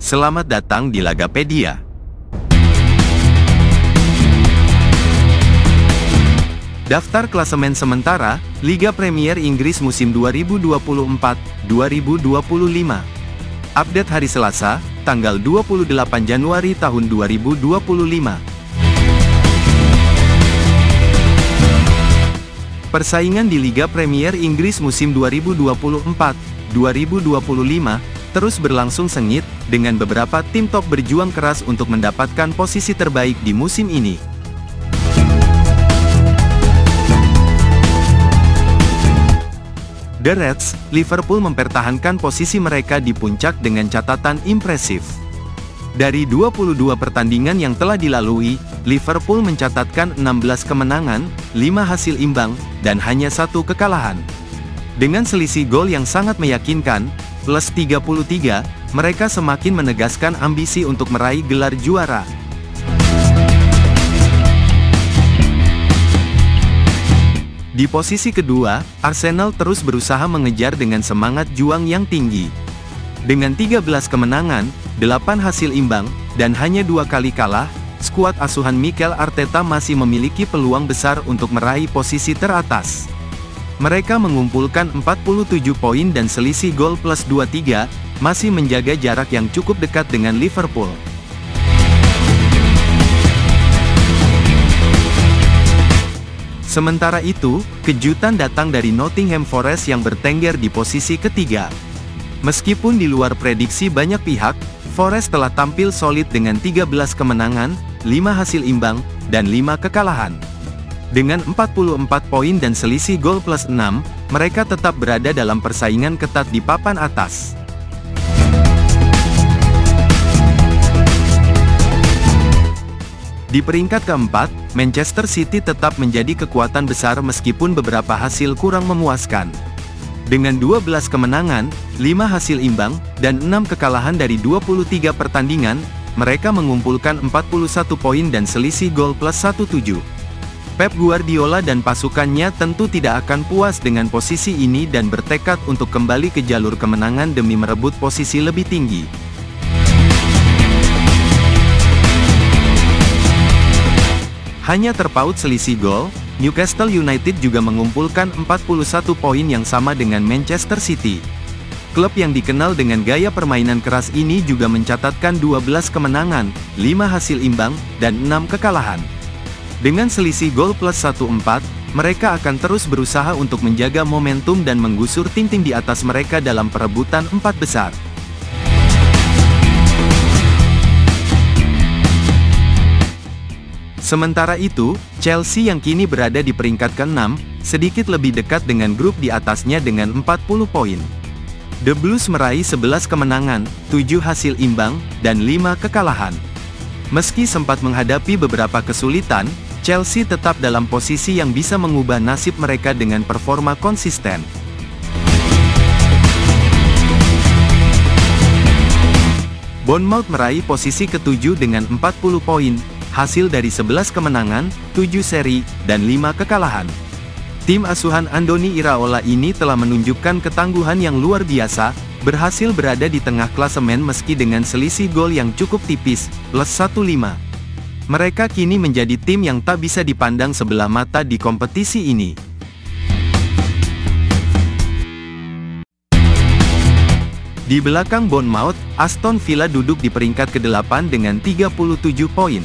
Selamat datang di Lagapedia. Daftar klasemen sementara Liga Premier Inggris musim 2024-2025. Update hari Selasa, tanggal 28 Januari tahun 2025. Persaingan di Liga Premier Inggris musim 2024-2025 terus berlangsung sengit, dengan beberapa tim top berjuang keras untuk mendapatkan posisi terbaik di musim ini. The Reds, Liverpool mempertahankan posisi mereka di puncak dengan catatan impresif. Dari 22 pertandingan yang telah dilalui, Liverpool mencatatkan 16 kemenangan, 5 hasil imbang, dan hanya 1 kekalahan. Dengan selisih gol yang sangat meyakinkan, plus 33, mereka semakin menegaskan ambisi untuk meraih gelar juara. Di posisi kedua, Arsenal terus berusaha mengejar dengan semangat juang yang tinggi. Dengan 13 kemenangan, 8 hasil imbang, dan hanya 2 kali kalah, skuad asuhan Mikel Arteta masih memiliki peluang besar untuk meraih posisi teratas. Mereka mengumpulkan 47 poin dan selisih gol plus 23, masih menjaga jarak yang cukup dekat dengan Liverpool. Sementara itu, kejutan datang dari Nottingham Forest yang bertengger di posisi ketiga. Meskipun di luar prediksi banyak pihak, Forest telah tampil solid dengan 13 kemenangan, 5 hasil imbang, dan 5 kekalahan. Dengan 44 poin dan selisih gol plus 6, mereka tetap berada dalam persaingan ketat di papan atas. Di peringkat keempat, Manchester City tetap menjadi kekuatan besar meskipun beberapa hasil kurang memuaskan. Dengan 12 kemenangan, 5 hasil imbang, dan 6 kekalahan dari 23 pertandingan, mereka mengumpulkan 41 poin dan selisih gol plus 17. Pep Guardiola dan pasukannya tentu tidak akan puas dengan posisi ini dan bertekad untuk kembali ke jalur kemenangan demi merebut posisi lebih tinggi. Hanya terpaut selisih gol, Newcastle United juga mengumpulkan 41 poin yang sama dengan Manchester City. Klub yang dikenal dengan gaya permainan keras ini juga mencatatkan 12 kemenangan, 5 hasil imbang, dan 6 kekalahan. Dengan selisih gol plus 14, mereka akan terus berusaha untuk menjaga momentum dan menggusur tim-tim di atas mereka dalam perebutan 4 besar. Sementara itu, Chelsea yang kini berada di peringkat ke-6, sedikit lebih dekat dengan grup di atasnya dengan 40 poin. The Blues meraih 11 kemenangan, 7 hasil imbang, dan 5 kekalahan. Meski sempat menghadapi beberapa kesulitan, Chelsea tetap dalam posisi yang bisa mengubah nasib mereka dengan performa konsisten. Bournemouth meraih posisi ke-7 dengan 40 poin, hasil dari 11 kemenangan, 7 seri, dan 5 kekalahan. Tim asuhan Andoni Iraola ini telah menunjukkan ketangguhan yang luar biasa, berhasil berada di tengah klasemen meski dengan selisih gol yang cukup tipis, plus 15. Mereka kini menjadi tim yang tak bisa dipandang sebelah mata di kompetisi ini. Di belakang Bournemouth, Aston Villa duduk di peringkat ke-8 dengan 37 poin.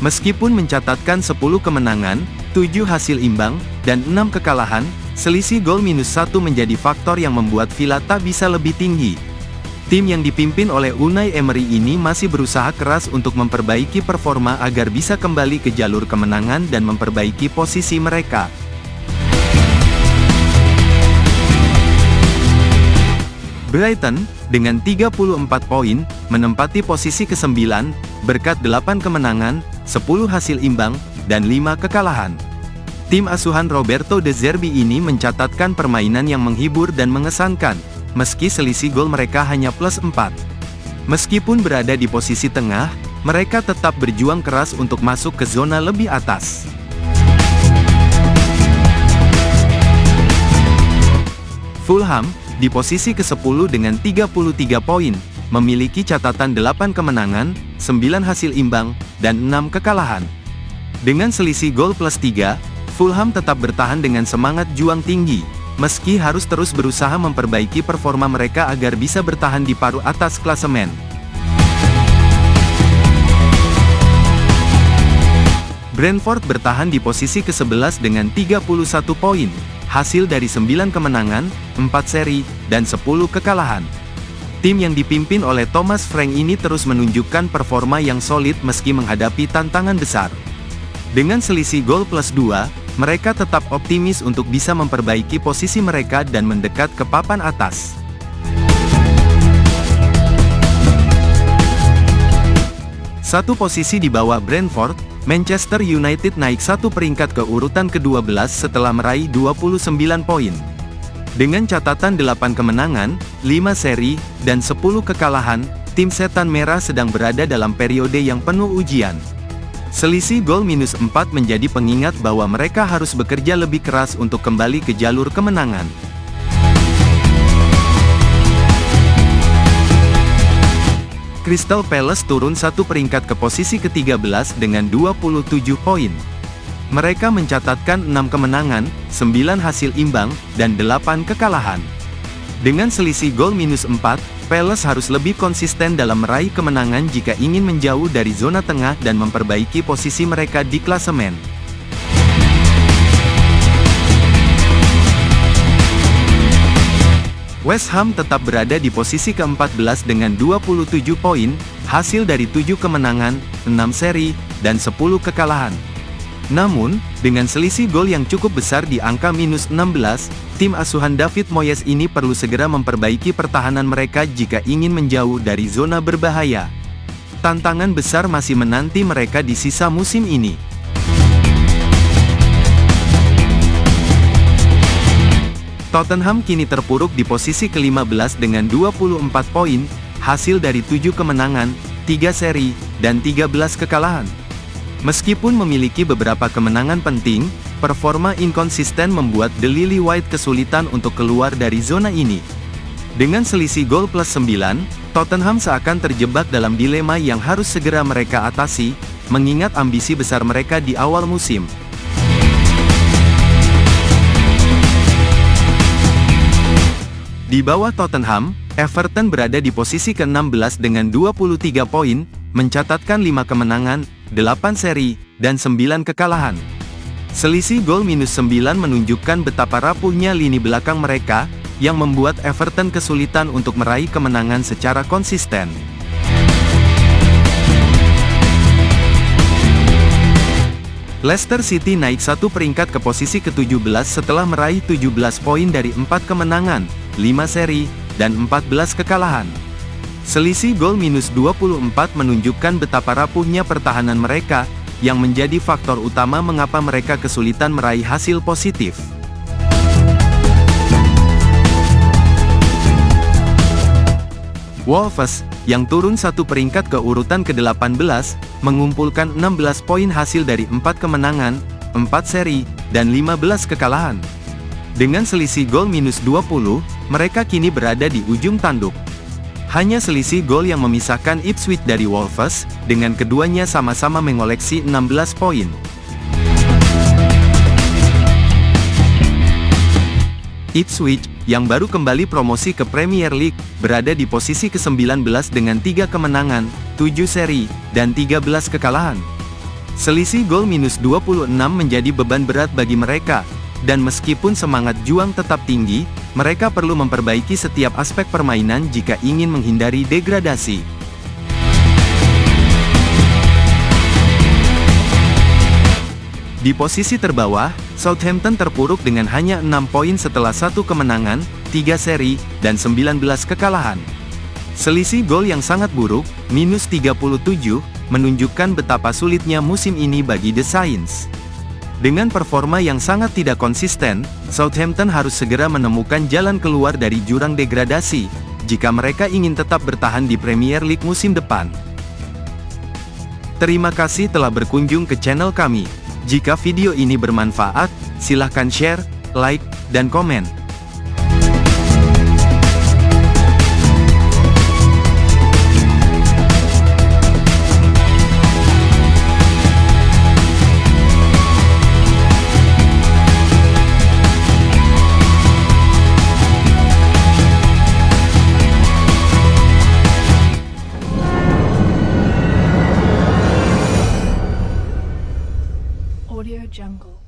Meskipun mencatatkan 10 kemenangan, 7 hasil imbang, dan 6 kekalahan, selisih gol minus 1 menjadi faktor yang membuat Villa tak bisa lebih tinggi. Tim yang dipimpin oleh Unai Emery ini masih berusaha keras untuk memperbaiki performa agar bisa kembali ke jalur kemenangan dan memperbaiki posisi mereka. Brighton, dengan 34 poin, menempati posisi ke-9, berkat 8 kemenangan, 10 hasil imbang, dan 5 kekalahan. Tim asuhan Roberto De Zerbi ini mencatatkan permainan yang menghibur dan mengesankan, meski selisih gol mereka hanya plus 4. Meskipun berada di posisi tengah, mereka tetap berjuang keras untuk masuk ke zona lebih atas. Fulham, di posisi ke-10 dengan 33 poin, memiliki catatan 8 kemenangan, 9 hasil imbang, dan 6 kekalahan. Dengan selisih gol plus 3, Fulham tetap bertahan dengan semangat juang tinggi, meski harus terus berusaha memperbaiki performa mereka agar bisa bertahan di paruh atas klasemen. Brentford bertahan di posisi ke-11 dengan 31 poin, hasil dari 9 kemenangan, 4 seri, dan 10 kekalahan. Tim yang dipimpin oleh Thomas Frank ini terus menunjukkan performa yang solid meski menghadapi tantangan besar. Dengan selisih gol plus 2, mereka tetap optimis untuk bisa memperbaiki posisi mereka dan mendekat ke papan atas. Satu posisi di bawah Brentford, Manchester United naik satu peringkat ke urutan ke-12 setelah meraih 29 poin. Dengan catatan 8 kemenangan, 5 seri, dan 10 kekalahan, tim Setan Merah sedang berada dalam periode yang penuh ujian. Selisih gol minus 4 menjadi pengingat bahwa mereka harus bekerja lebih keras untuk kembali ke jalur kemenangan. Crystal Palace turun satu peringkat ke posisi ke-13 dengan 27 poin. Mereka mencatatkan 6 kemenangan, 9 hasil imbang, dan 8 kekalahan. Dengan selisih gol minus 4, Palace harus lebih konsisten dalam meraih kemenangan jika ingin menjauh dari zona tengah dan memperbaiki posisi mereka di klasemen. West Ham tetap berada di posisi ke-14 dengan 27 poin, hasil dari 7 kemenangan, 6 seri, dan 10 kekalahan. Namun, dengan selisih gol yang cukup besar di angka minus 16, tim asuhan David Moyes ini perlu segera memperbaiki pertahanan mereka jika ingin menjauh dari zona berbahaya. Tantangan besar masih menanti mereka di sisa musim ini. Tottenham kini terpuruk di posisi ke-15 dengan 24 poin, hasil dari 7 kemenangan, 3 seri, dan 13 kekalahan. Meskipun memiliki beberapa kemenangan penting, performa inkonsisten membuat The Lily-White kesulitan untuk keluar dari zona ini. Dengan selisih gol plus 9, Tottenham seakan terjebak dalam dilema yang harus segera mereka atasi, mengingat ambisi besar mereka di awal musim. Di bawah Tottenham, Everton berada di posisi ke-16 dengan 23 poin, mencatatkan 5 kemenangan, 8 seri, dan 9 kekalahan. Selisih gol minus 9 menunjukkan betapa rapuhnya lini belakang mereka, yang membuat Everton kesulitan untuk meraih kemenangan secara konsisten. Leicester City naik satu peringkat ke posisi ke-17 setelah meraih 17 poin dari 4 kemenangan, 5 seri, dan 14 kekalahan. Selisih gol minus 24 menunjukkan betapa rapuhnya pertahanan mereka, yang menjadi faktor utama mengapa mereka kesulitan meraih hasil positif. Wolves, yang turun satu peringkat ke urutan ke-18, mengumpulkan 16 poin hasil dari 4 kemenangan, 4 seri, dan 15 kekalahan. Dengan selisih gol minus 20, mereka kini berada di ujung tanduk. Hanya selisih gol yang memisahkan Ipswich dari Wolves, dengan keduanya sama-sama mengoleksi 16 poin. Ipswich, yang baru kembali promosi ke Premier League, berada di posisi ke-19 dengan 3 kemenangan, 7 seri, dan 13 kekalahan. Selisih gol minus 26 menjadi beban berat bagi mereka, dan meskipun semangat juang tetap tinggi, mereka perlu memperbaiki setiap aspek permainan jika ingin menghindari degradasi. Di posisi terbawah, Southampton terpuruk dengan hanya 6 poin setelah 1 kemenangan, 3 seri, dan 19 kekalahan. Selisih gol yang sangat buruk, minus 37, menunjukkan betapa sulitnya musim ini bagi The Saints. Dengan performa yang sangat tidak konsisten, Southampton harus segera menemukan jalan keluar dari jurang degradasi, jika mereka ingin tetap bertahan di Premier League musim depan. Terima kasih telah berkunjung ke channel kami. Jika video ini bermanfaat, silahkan share, like, dan komen. Audio Jungle.